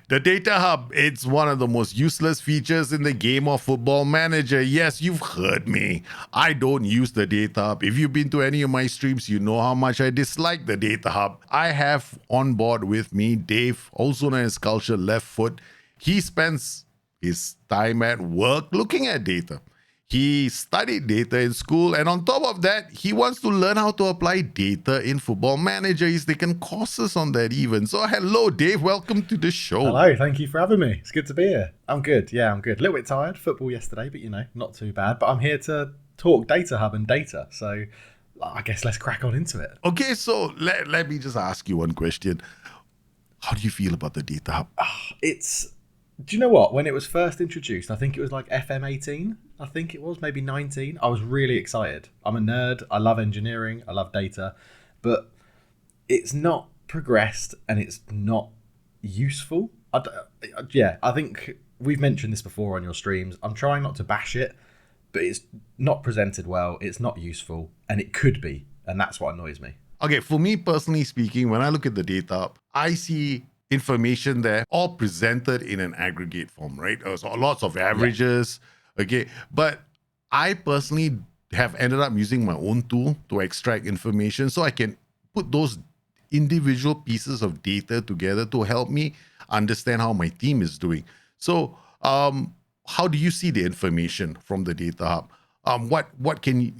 The Data Hub, it's one of the most useless features in the game of Football Manager. Yes, you've heard me. I don't use the Data Hub. If you've been to any of my streams, you know how much I dislike the Data Hub. I have on board with me Dave, also known as Culture Left Foot. He spends his time at work looking at data. He studied data in school, and on top of that, he wants to learn how to apply data in Football Manager. He's taken courses on that even. So hello, Dave. Welcome to the show. Hello. Thank you for having me. It's good to be here. I'm good. Yeah, I'm good. A little bit tired. Football yesterday, but not too bad. But I'm here to talk Data Hub and data. So I guess let's crack on into it. Okay, so let me just ask you one question. How do you feel about the Data Hub? Do you know what? When it was first introduced, I think it was like FM18. I think it was maybe 19. I was really excited. I'm a nerd. I love engineering. I love data. But it's not progressed and it's not useful. I think we've mentioned this before on your streams. I'm trying not to bash it, but it's not presented well. It's not useful, and it could be. And that's what annoys me. Okay, for me personally speaking, when I look at the Data Hub, I see information there all presented in an aggregate form, right? So lots of averages, okay? But I personally have ended up using my own tool to extract information so I can put those individual pieces of data together to help me understand how my team is doing. So how do you see the information from the Data Hub? What can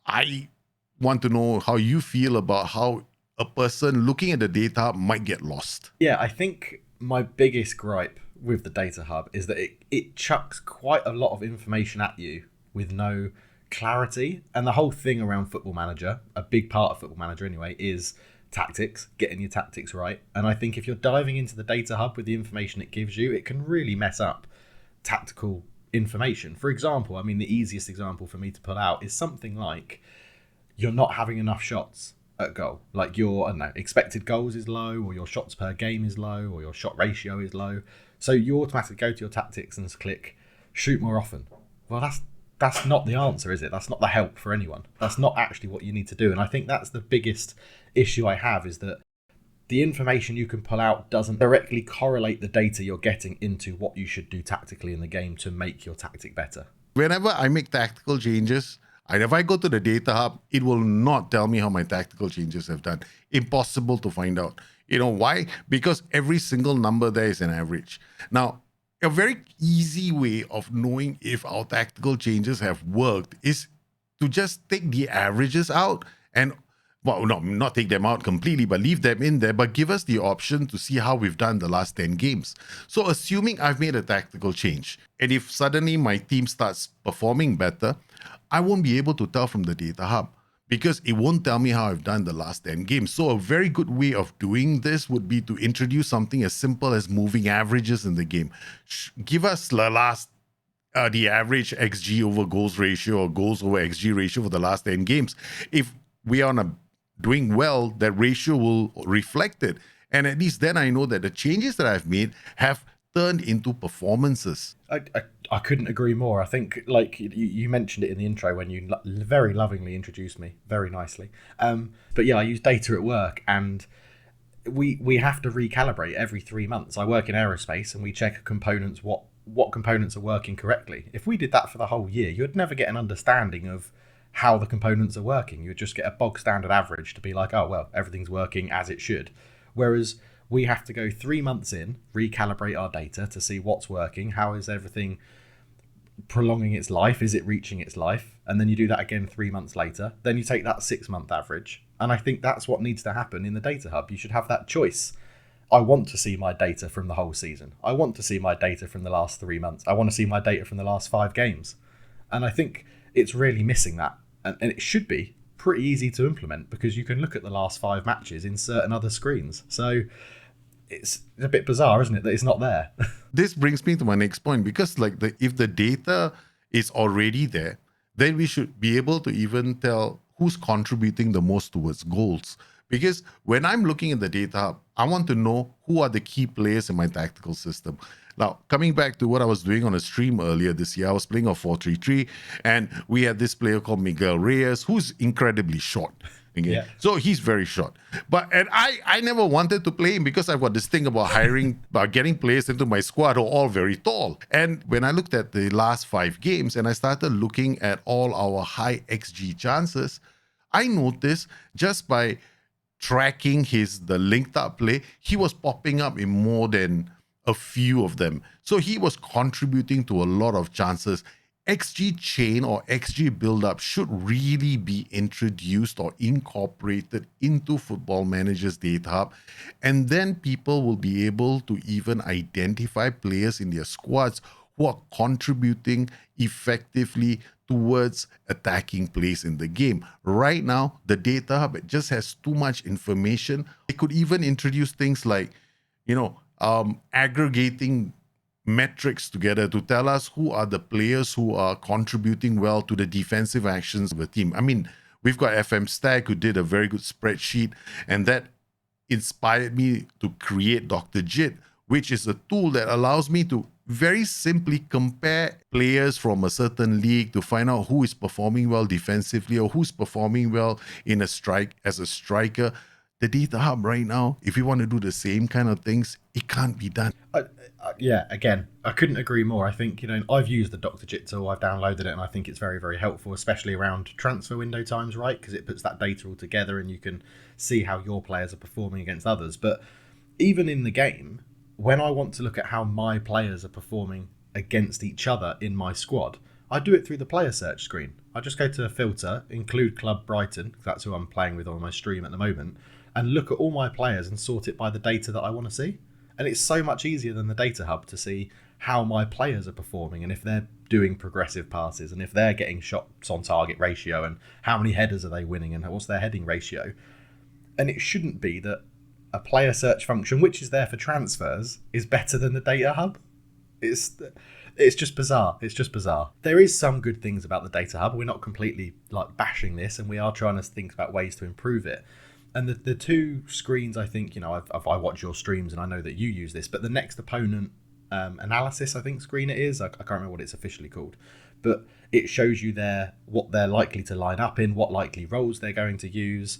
I want to know how you feel about how a person looking at the Data Hub might get lost. Yeah, I think my biggest gripe with the Data Hub is that it chucks quite a lot of information at you with no clarity. And the whole thing around Football Manager, a big part of Football Manager anyway, is tactics, getting your tactics right. And I think if you're diving into the Data Hub with the information it gives you, it can really mess up tactical information. For example, the easiest example for me to pull out is something like you're not having enough shots at goal. Like your expected goals is low, or your shots per game is low, or your shot ratio is low. So you automatically go to your tactics and just click shoot more often. Well, that's not the answer, is it? That's not the help for anyone. That's not actually what you need to do. And I think that's the biggest issue I have, is that the information you can pull out doesn't directly correlate the data you're getting into what you should do tactically in the game to make your tactic better. Whenever I make tactical changes, and if I go to the Data Hub, it will not tell me how my tactical changes have done. Impossible to find out. You know why? Because every single number there is an average. Now, a very easy way of knowing if our tactical changes have worked is to just take the averages out and, well, no, not take them out completely, but leave them in there, but give us the option to see how we've done the last 10 games. So assuming I've made a tactical change, and if suddenly my team starts performing better, I won't be able to tell from the Data Hub because it won't tell me how I've done the last 10 games. So a very good way of doing this would be to introduce something as simple as moving averages in the game. Give us the average XG over goals ratio or goals over XG ratio for the last 10 games. If we are doing well, that ratio will reflect it. And at least then I know that the changes that I've made have turned into performances. I couldn't agree more. I think, like you mentioned it in the intro when you very lovingly introduced me, very nicely. But yeah, I use data at work, and we have to recalibrate every 3 months. I work in aerospace, and we check components, what components are working correctly. If we did that for the whole year, you'd never get an understanding of how the components are working. You'd just get a bog standard average to be like, oh, well, everything's working as it should. Whereas we have to go 3 months in, recalibrate our data to see what's working, how is everything prolonging its life, is it reaching its life? And then you do that again 3 months later. Then you take that 6 month average. And I think that's what needs to happen in the Data Hub. You should have that choice. I want to see my data from the whole season. I want to see my data from the last 3 months. I want to see my data from the last 5 games. And I think it's really missing that. And it should be pretty easy to implement because you can look at the last 5 matches in certain other screens. So it's a bit bizarre, isn't it, that it's not there? This brings me to my next point, because if the data is already there, then we should be able to even tell who's contributing the most towards goals. Because when I'm looking at the Data Hub, I want to know who are the key players in my tactical system. Now, coming back to what I was doing on a stream earlier this year, I was playing a 4-3-3, and we had this player called Miguel Reyes, who's incredibly short. Okay. Yeah. So he's very short. And I never wanted to play him because I've got this thing about getting players into my squad who are all very tall. And when I looked at the last 5 games and I started looking at all our high XG chances, I noticed just by tracking the linked up play, he was popping up in more than a few of them. So he was contributing to a lot of chances. XG chain or XG build-up should really be introduced or incorporated into Football Manager's Data Hub, and then people will be able to even identify players in their squads who are contributing effectively towards attacking plays in the game. Right now, the Data Hub, it just has too much information. It could even introduce things like, aggregating metrics together to tell us who are the players who are contributing well to the defensive actions of the team. I mean, we've got FM Stack who did a very good spreadsheet, and that inspired me to create Dr. Jit, which is a tool that allows me to very simply compare players from a certain league to find out who is performing well defensively or who's performing well as a striker. The Data Hub right now, if you want to do the same kind of things, it can't be done. Yeah, again, I couldn't agree more. I think, I've used the Dr. Jit tool, I've downloaded it, and I think it's very, very helpful, especially around transfer window times, right? Because it puts that data all together and you can see how your players are performing against others. But even in the game, when I want to look at how my players are performing against each other in my squad, I do it through the player search screen. I just go to filter, include Club Brighton, because that's who I'm playing with on my stream at the moment, and look at all my players and sort it by the data that I want to see. And it's so much easier than the Data Hub to see how my players are performing and if they're doing progressive passes and if they're getting shots on target ratio and how many headers are they winning and what's their heading ratio. And it shouldn't be that a player search function, which is there for transfers, is better than the Data Hub. It's just bizarre. It's just bizarre. There is some good things about the Data Hub. We're not completely bashing this, and we are trying to think about ways to improve it. And the 2 screens, I think, I watch your streams and I know that you use this, but the next opponent analysis, I think, screen it is. I can't remember what it's officially called, but it shows you what they're likely to line up in, what likely roles they're going to use,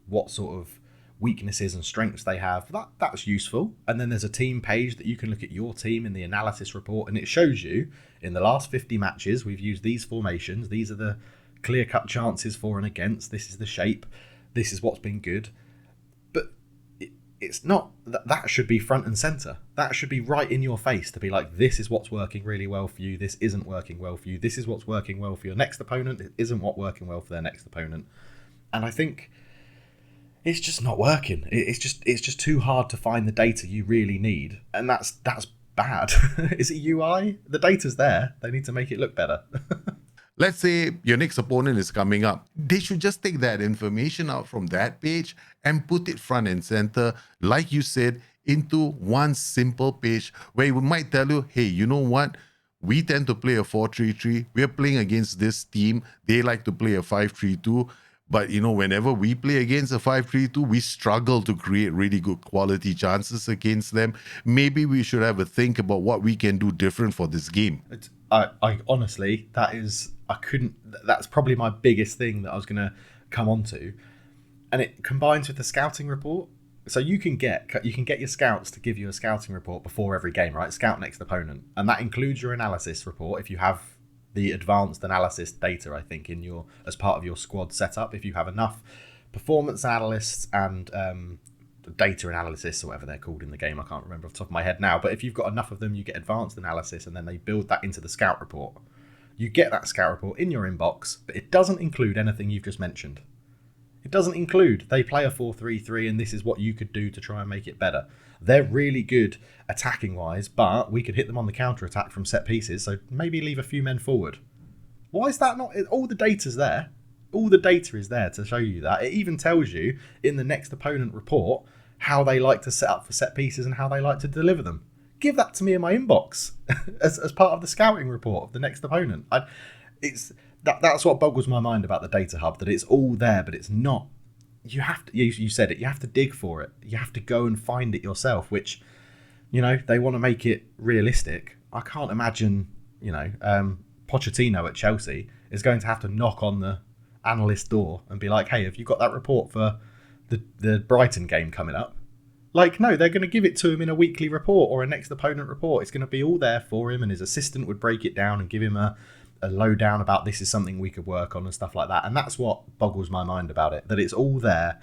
what sort of weaknesses and strengths they have. That's useful. And then there's a team page that you can look at your team in the analysis report, and it shows you in the last 50 matches we've used these formations. These are the clear-cut chances for and against. This is the shape. This is what's been good. But it's not. That should be front and center. That should be right in your face to be like, this is what's working really well for you. This isn't working well for you. This is what's working well for your next opponent. It isn't what's working well for their next opponent. And I think it's just not working. It's just too hard to find the data you really need. And that's bad. Is it UI? The data's there. They need to make it look better. Let's say your next opponent is coming up. They should just take that information out from that page and put it front and center, like you said, into one simple page where we might tell you, hey, you know what? We tend to play a 4-3-3. We're playing against this team. They like to play a 5-3-2. But, whenever we play against a 5-3-2, we struggle to create really good quality chances against them. Maybe we should have a think about what we can do different for this game. I honestly, that's probably my biggest thing that I was going to come on to. And it combines with the scouting report. So you can get your scouts to give you a scouting report before every game, right? Scout next opponent. And that includes your analysis report if you have the advanced analysis data, I think, as part of your squad setup. If you have enough performance analysts and data analysis or whatever they're called in the game, I can't remember off the top of my head now, but if you've got enough of them, you get advanced analysis, and then they build that into the scout report. You get that scout report in your inbox, but it doesn't include anything you've just mentioned. It doesn't include they play a 4-3-3 and this is what you could do to try and make it better. They're really good attacking wise, but we could hit them on the counter attack from set pieces, so maybe leave a few men forward. Why is that not? All the data's there. All the data is there to show you that. It even tells you in the next opponent report how they like to set up for set pieces and how they like to deliver them. Give that to me in my inbox as part of the scouting report of the next opponent. That's what boggles my mind about the Data Hub, that it's all there, but it's not. You have to. You said it. You have to dig for it. You have to go and find it yourself. Which, they want to make it realistic. I can't imagine. Pochettino at Chelsea is going to have to knock on the analyst's door and be like, hey, have you got that report for the Brighton game coming up? Like, no, they're going to give it to him in a weekly report or a next opponent report. It's going to be all there for him, and his assistant would break it down and give him a lowdown about this is something we could work on and stuff like that. And that's what boggles my mind about it, that it's all there,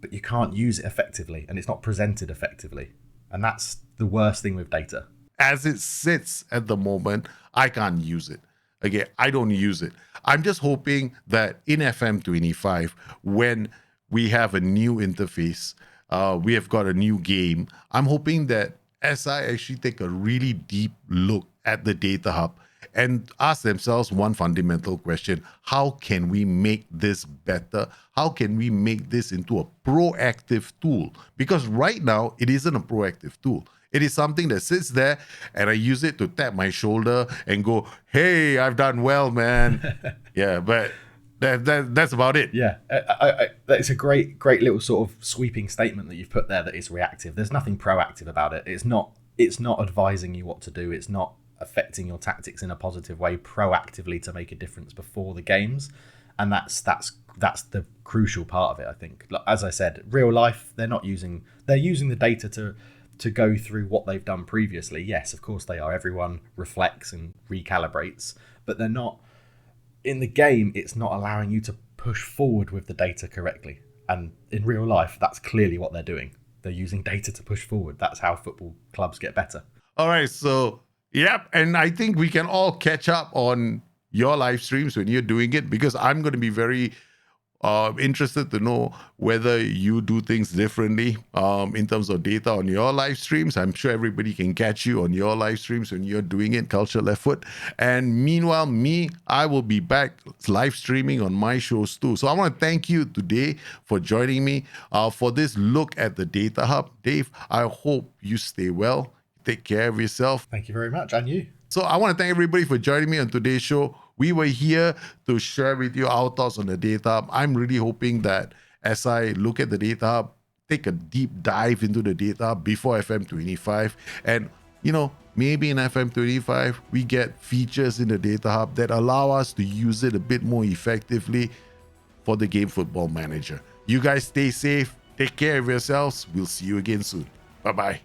but you can't use it effectively, and it's not presented effectively. And that's the worst thing with data. As it sits at the moment, I can't use it. Again, I don't use it. I'm just hoping that in FM25, when we have a new interface, we have got a new game, I'm hoping that SI actually take a really deep look at the data hub and ask themselves one fundamental question: how can we make this better? How can we make this into a proactive tool? Because right now, it isn't a proactive tool. It is something that sits there and I use it to tap my shoulder and go, hey, I've done well, man. Yeah, but that's about it. Yeah, it's a great little sort of sweeping statement that you've put there, that it's reactive. There's nothing proactive about it. It's not advising you what to do. It's not affecting your tactics in a positive way proactively to make a difference before the games. And that's the crucial part of it, I think. As I said, real life, they're using the data to go through what they've done previously. Yes, of course they are. Everyone reflects and recalibrates, but they're not. In the game, it's not allowing you to push forward with the data correctly. And in real life, that's clearly what they're doing. They're using data to push forward. That's how football clubs get better. All right, so, yep. And I think we can all catch up on your live streams when you're doing it, because I'm going to be very interested to know whether you do things differently in terms of data on your live streams. I'm sure everybody can catch you on your live streams when you're doing it, Culture Left Foot. And meanwhile, I will be back live streaming on my shows too. So I want to thank you today for joining me for this look at the Data Hub. Dave, I hope you stay well. Take care of yourself. Thank you very much, and you. So I want to thank everybody for joining me on today's show. We were here to share with you our thoughts on the Data Hub. I'm really hoping that as I look at the Data Hub, take a deep dive into the Data Hub before FM25. And, maybe in FM25, we get features in the Data Hub that allow us to use it a bit more effectively for the game Football Manager. You guys stay safe. Take care of yourselves. We'll see you again soon. Bye-bye.